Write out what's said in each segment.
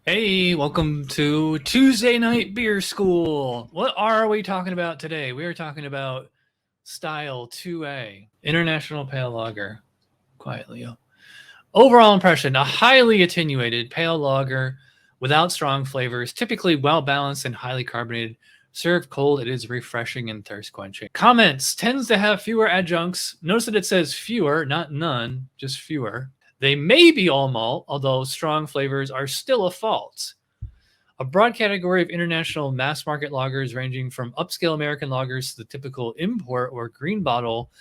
Hey, welcome to Tuesday Night Beer School. What are we talking about today? We are talking about Style 2A, International Pale Lager. Quietly, yo. Overall impression, a highly attenuated pale lager without strong flavors, typically well-balanced and highly carbonated. Served cold, it is refreshing and thirst-quenching. Comments, tends to have fewer adjuncts. Notice that it says fewer, not none, just fewer. They may be all malt, although strong flavors are still a fault. A broad category of international mass market lagers ranging from upscale American lagers to the typical import or green bottle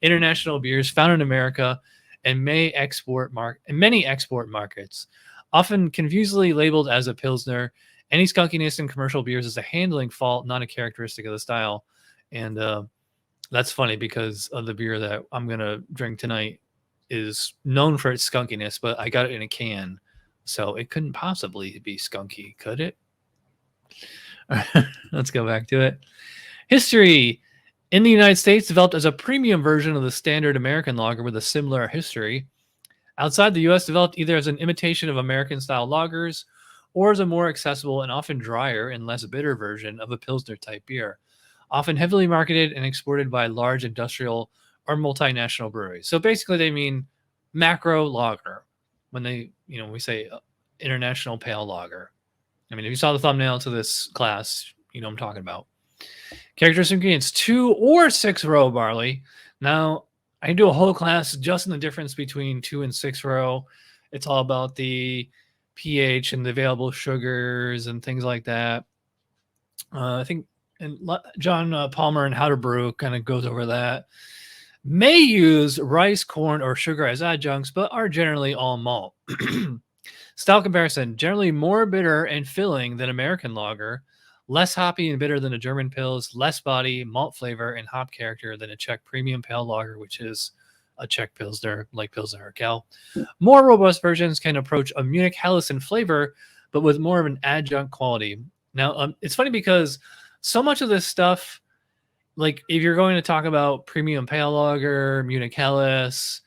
international beers found in America and many export markets. Often confusedly labeled as a Pilsner, any skunkiness in commercial beers is a handling fault, not a characteristic of the style. And that's funny because of the beer that I'm going to drink tonight is known for its skunkiness, but I got it in a can, so it couldn't possibly be skunky, could it? Let's go back to it. History. In the United States, developed as a premium version of the standard American lager with a similar history. Outside the U.S., developed either as an imitation of American-style lagers or as a more accessible and often drier and less bitter version of a Pilsner-type beer, often heavily marketed and exported by large industrial or multinational breweries. So basically they mean macro lager when they, we say international pale lager. I mean, if you saw the thumbnail to this class, you know what I'm talking about. Characteristic ingredients, 2 or 6 row barley. Now, I do a whole class just in the difference between 2 and 6 row. It's all about the pH and the available sugars and things like that. I think and John Palmer and How to Brew kind of goes over that. May use rice, corn, or sugar as adjuncts, but are generally all malt. Style comparison, generally more bitter and filling than American lager, less hoppy and bitter than a German Pils, less body, malt flavor, and hop character than a Czech premium pale lager, which is a Czech Pilsner, like Pilsner Urquell. More robust versions can approach a Munich Helles in flavor, but with more of an adjunct quality. Now, it's funny because so much of this stuff, like if you're going to talk about premium pale lager, Munich Helles,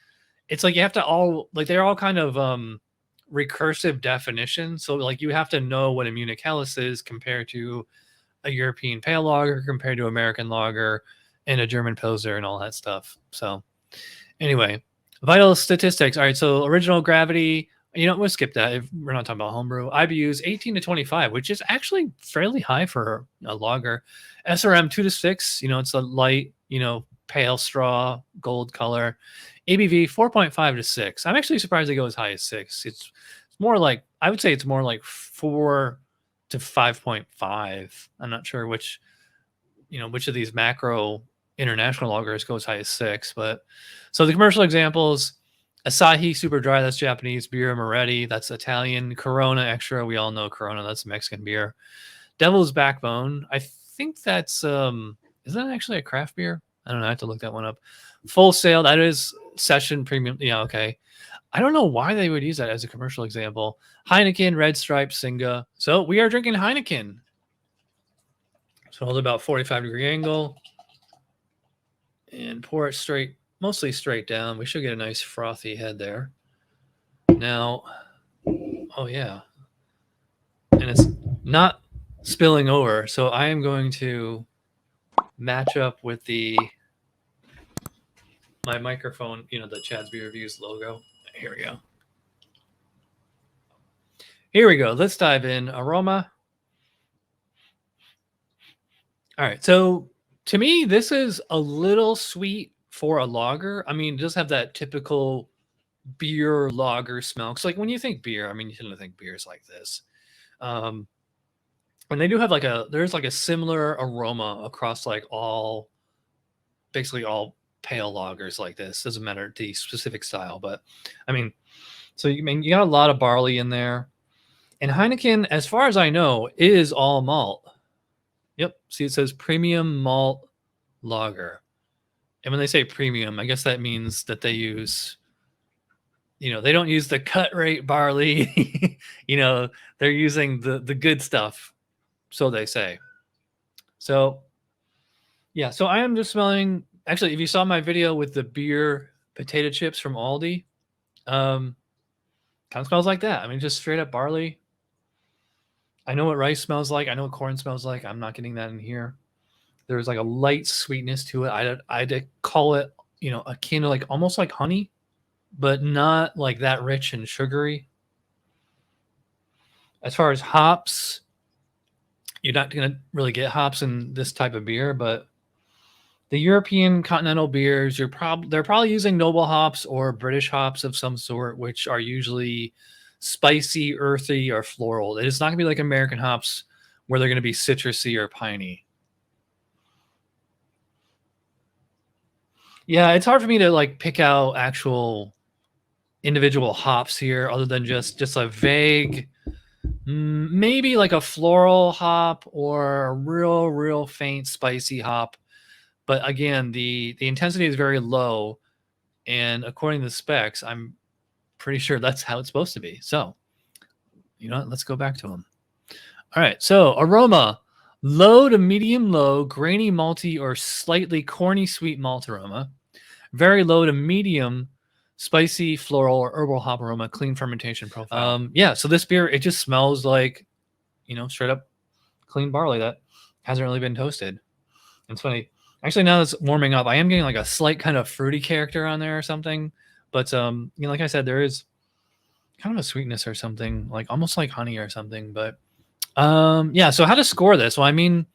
it's like you have to all, like they're all kind of recursive definitions. So like you have to know what a Munich Helles is compared to a European pale lager, compared to American lager and a German Pilsner and all that stuff. So anyway, vital statistics. All right, so original gravity, we'll skip that if we're not talking about homebrew. IBUs 18 to 25, which is actually fairly high for a lager. SRM 2 to 6, it's a light, pale straw, gold color. ABV 4.5 to 6. I'm actually surprised they go as high as 6. It's more like, I would say it's more like 4 to 5.5. I'm not sure which of these macro international lagers go as high as 6. But so the commercial examples, Asahi Super Dry, that's Japanese beer. Moretti, that's Italian. Corona Extra, we all know Corona, that's Mexican beer. Devil's Backbone, I think that's is that actually a craft beer? I don't know, I have to look that one up. Full Sail, that is session premium. Yeah, okay. I don't know why they would use that as a commercial example. Heineken, Red Stripe, Singa. So we are drinking Heineken. So hold about 45-degree angle and pour it straight, mostly straight down. We should get a nice frothy head there. Now, oh yeah. And it's not spilling over. So I am going to match up with my microphone, the Chad's Beer Reviews logo. Here we go. Here we go. Let's dive in. Aroma. All right. So to me, this is a little sweet for a lager. I mean, it does have that typical beer lager smell. Because like when you think beer, I mean, you tend to think beers like this. And they do have there's like a similar aroma across like basically all pale lagers like this. Doesn't matter the specific style, but I mean, so you got a lot of barley in there. And Heineken, as far as I know, is all malt. Yep. See, it says premium malt lager. And when they say premium, I guess that means that they use, they don't use the cut rate barley. They're using the good stuff. So they say. So, yeah. So I am just smelling. Actually, if you saw my video with the beer potato chips from Aldi, kind of smells like that. I mean, just straight up barley. I know what rice smells like. I know what corn smells like. I'm not getting that in here. There's like a light sweetness to it. I'd call it, you know, akin to like almost like honey, but not like that rich and sugary. As far as hops, you're not going to really get hops in this type of beer, but the European continental beers, they're probably using noble hops or British hops of some sort, which are usually spicy, earthy, or floral. It's not going to be like American hops where they're going to be citrusy or piney. Yeah, it's hard for me to like pick out actual individual hops here other than just a vague, maybe like a floral hop or a real faint spicy hop. But again, the intensity is very low, and according to the specs, I'm pretty sure that's how it's supposed to be. So, you know what? Let's go back to them. All right. So aroma, low to medium low, grainy malty or slightly corny sweet malt aroma. Very low to medium spicy floral or herbal hop aroma, clean fermentation profile. Yeah. So this beer, it just smells like, you know, straight up clean barley that hasn't really been toasted. It's funny. Actually, now it's warming up, I am getting like a slight kind of fruity character on there or something. But, you know, like I said, there is kind of a sweetness or something, like almost like honey or something. But, yeah, so how to score this? Well, I mean,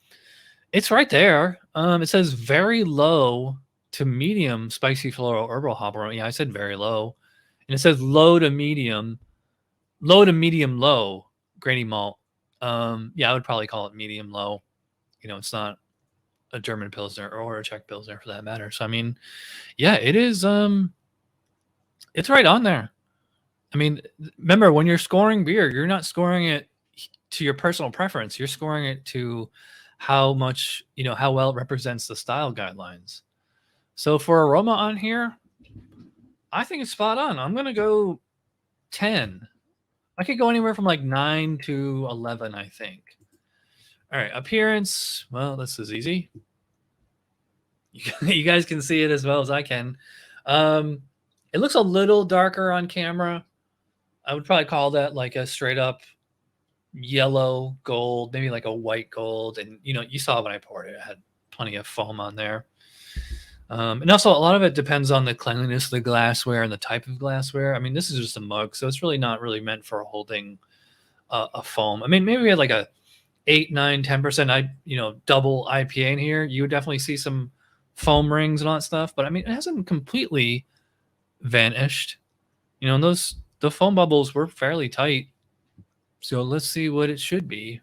it's right there. It says very low to medium spicy floral herbal hop aroma. Yeah, I said very low. And it says low to medium low grainy malt. Yeah, I would probably call it medium low. You know, it's not a German Pilsner or a Czech Pilsner for that matter. So, I mean, yeah, it is, it's right on there. I mean, remember when you're scoring beer, you're not scoring it to your personal preference. You're scoring it to how much, you know, how well it represents the style guidelines. So for aroma on here, I think it's spot on. I'm going to go 10. I could go anywhere from like 9 to 11, I think. All right, appearance. Well, this is easy. You guys can see it as well as I can. It looks a little darker on camera. I would probably call that like a straight up yellow gold, maybe like a white gold. And, you know, you saw when I poured it, it had plenty of foam on there. And also a lot of it depends on the cleanliness of the glassware and the type of glassware. I mean, this is just a mug, so it's really not really meant for holding a foam. I mean, maybe we had like a 8, 9, 10%, you know, double IPA in here. You would definitely see some foam rings and all that stuff. But I mean, it hasn't completely vanished. You know, and the foam bubbles were fairly tight. So let's see what it should be.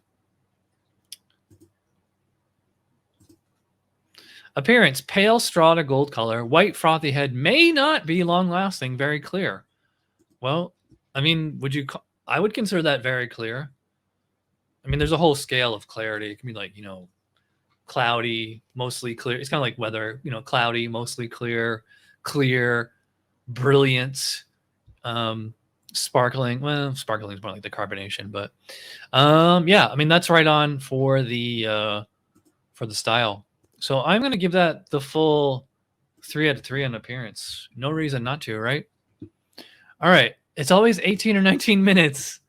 Appearance, pale straw to gold color, white frothy head, may not be long lasting, very clear. Well, I mean, I would consider that very clear. I mean, there's a whole scale of clarity. It can be like, you know, cloudy, mostly clear. It's kind of like weather, you know, cloudy, mostly clear, clear, brilliant, sparkling. Well, sparkling is more like the carbonation, but yeah, I mean, that's right on for the style. So I'm going to give that the full 3 out of 3 on appearance. No reason not to, right? All right. It's always 18 or 19 minutes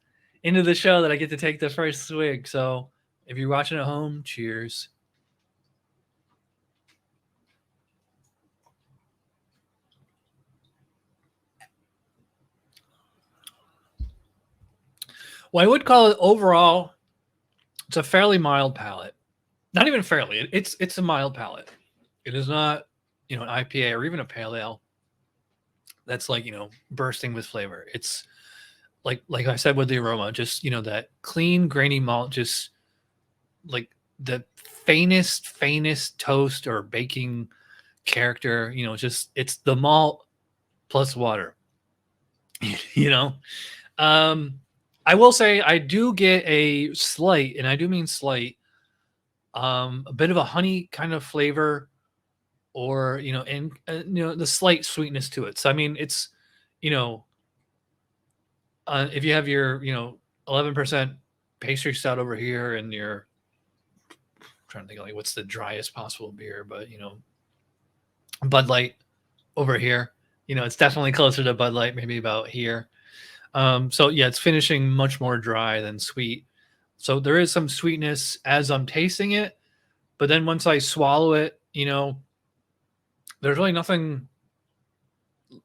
into the show that I get to take the first swig. So if you're watching at home, cheers. Well, I would call it overall, it's a fairly mild palate. Not even fairly. It's a mild palate. It is not, you know, an IPA or even a pale ale that's like, you know, bursting with flavor. It's like I said with the aroma, just, you know, that clean grainy malt, just like the faintest toast or baking character, you know, just it's the malt plus water. You know, I will say I do get a slight, and I do mean slight, a bit of a honey kind of flavor, or, you know, and you know, the slight sweetness to it. So I mean, it's, you know, if you have your, you know, 11% pastry stout over here, and your, I'm trying to think of like what's the driest possible beer, but, you know, Bud Light over here, you know, it's definitely closer to Bud Light, maybe about here. So yeah, it's finishing much more dry than sweet. So there is some sweetness as I'm tasting it, but then once I swallow it, you know, there's really nothing,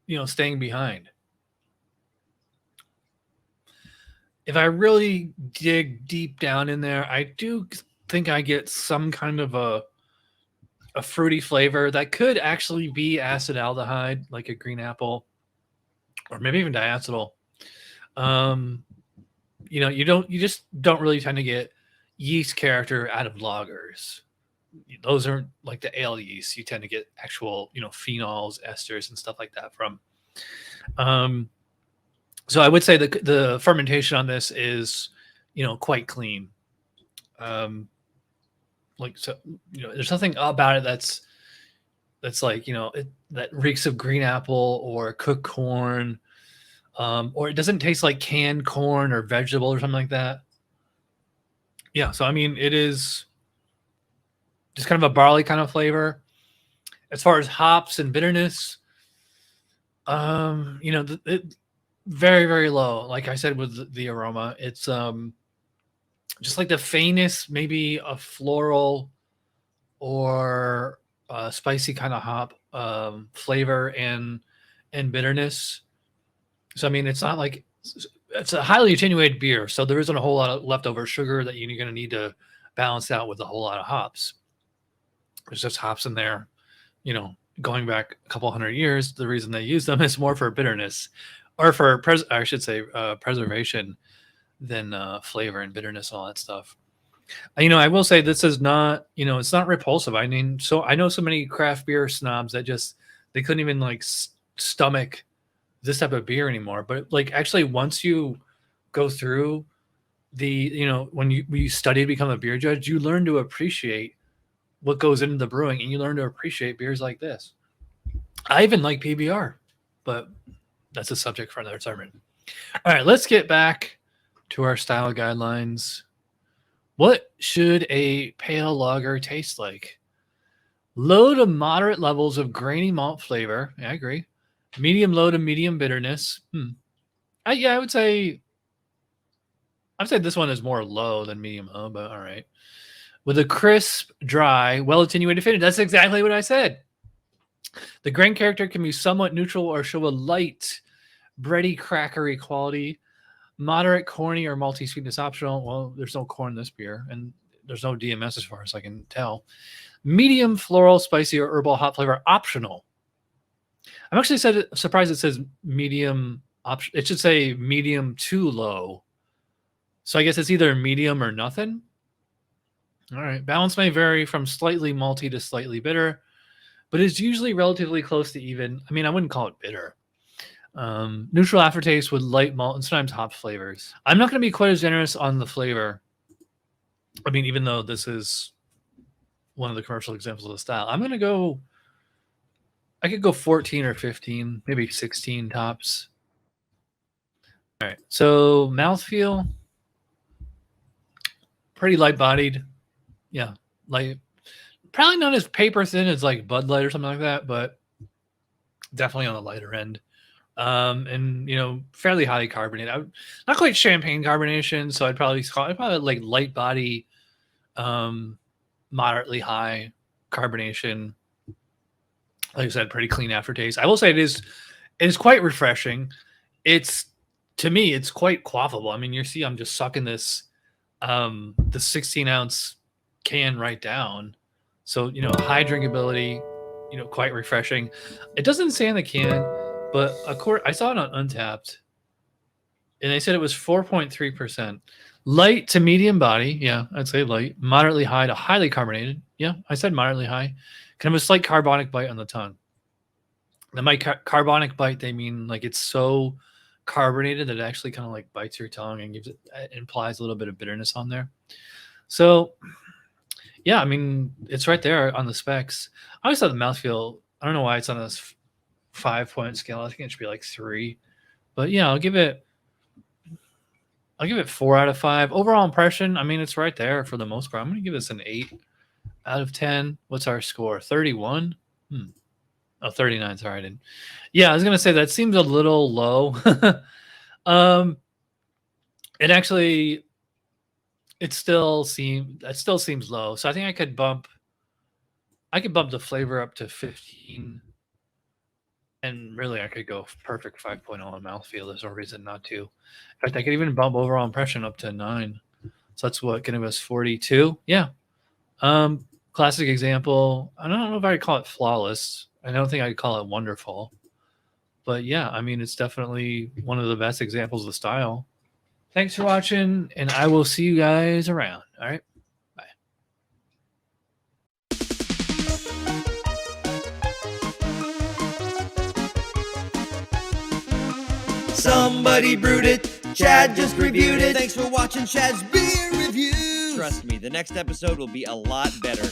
you know, staying behind. If I really dig deep down in there, I do think I get some kind of a fruity flavor that could actually be acetaldehyde, like a green apple, or maybe even diacetyl. You know, you just don't really tend to get yeast character out of lagers. Those aren't like the ale yeast. You tend to get actual, you know, phenols, esters, and stuff like that from. So I would say the fermentation on this is, you know, quite clean. Like, so, you know, there's something about it that's like, you know, that reeks of green apple or cooked corn, or it doesn't taste like canned corn or vegetable or something like that. Yeah, so I mean, it is just kind of a barley kind of flavor. As far as hops and bitterness, you know, very, very low. Like I said, with the aroma, it's just like the faintest, maybe a floral or a spicy kind of hop flavor and bitterness. So I mean, it's not like, it's a highly attenuated beer, so there isn't a whole lot of leftover sugar that you're going to need to balance out with a whole lot of hops. There's just hops in there, you know, going back a couple hundred years. The reason they use them is more for bitterness, or for preservation, than flavor and bitterness and all that stuff. You know, I will say this is not, you know, it's not repulsive. I mean, so I know so many craft beer snobs that just, they couldn't even like stomach this type of beer anymore. But like, actually, once you go through the, you know, when you study to become a beer judge, you learn to appreciate what goes into the brewing, and you learn to appreciate beers like this. I even like PBR, but that's a subject for another sermon. All right, let's get back to our style guidelines. What should a pale lager taste like? Low to moderate levels of grainy malt flavor. Yeah, I agree. Medium low to medium bitterness. Yeah, I would say this one is more low than medium low, but all right. With a crisp, dry, well-attenuated finish. That's exactly what I said. The grain character can be somewhat neutral or show a light, bready, crackery quality. Moderate, corny, or malty sweetness optional. Well, there's no corn in this beer, and there's no DMS as far as I can tell. Medium, floral, spicy, or herbal hop flavor optional. I'm actually surprised it says medium option. It should say medium to low. So I guess it's either medium or nothing. All right. Balance may vary from slightly malty to slightly bitter, but it's usually relatively close to even. I mean, I wouldn't call it bitter. Neutral aftertaste with light malt and sometimes hop flavors. I'm not going to be quite as generous on the flavor. I mean, even though this is one of the commercial examples of the style, I'm going to go, I could go 14 or 15, maybe 16 tops. All right. So mouthfeel, pretty light bodied. Yeah. Light, probably not as paper thin as like Bud Light or something like that, but definitely on the lighter end. And you know, fairly highly carbonated. Not quite champagne carbonation, so I'd probably like light body, moderately high carbonation. Like I said, pretty clean aftertaste. I will say it is quite refreshing. To me, it's quite quaffable. I mean, you see, I'm just sucking this, the 16-ounce can right down. So, you know, high drinkability, you know, quite refreshing. It doesn't say on the can, but I saw it on Untapped, and they said it was 4.3%. Light to medium body. Yeah, I'd say light. Moderately high to highly carbonated. Yeah, I said moderately high. Kind of a slight carbonic bite on the tongue. And by carbonic bite, they mean like it's so carbonated that it actually kind of like bites your tongue and it implies a little bit of bitterness on there. So, yeah, I mean, it's right there on the specs. I always thought the mouthfeel, I don't know why it's on this 5-point scale. I think it should be like 3. But yeah, I'll give it 4 out of 5. Overall impression, I mean, it's right there for the most part. I'm going to give this an 8 out of 10. What's our score? 31? Oh, 39. Sorry, I didn't. Yeah, I was going to say that seems a little low. It actually, it still seems low. So I think I could bump the flavor up to 15. And really, I could go perfect 5.0 on mouthfeel. There's no reason not to. In fact, I could even bump overall impression up to 9. So that's what gonna give us 42. Yeah. Classic example. I don't know if I'd call it flawless. I don't think I'd call it wonderful. But yeah, I mean, it's definitely one of the best examples of the style. Thanks for watching, and I will see you guys around. All right. Somebody brewed it. Chad just reviewed it. Thanks for watching Chad's Beer Review. Trust me, the next episode will be a lot better.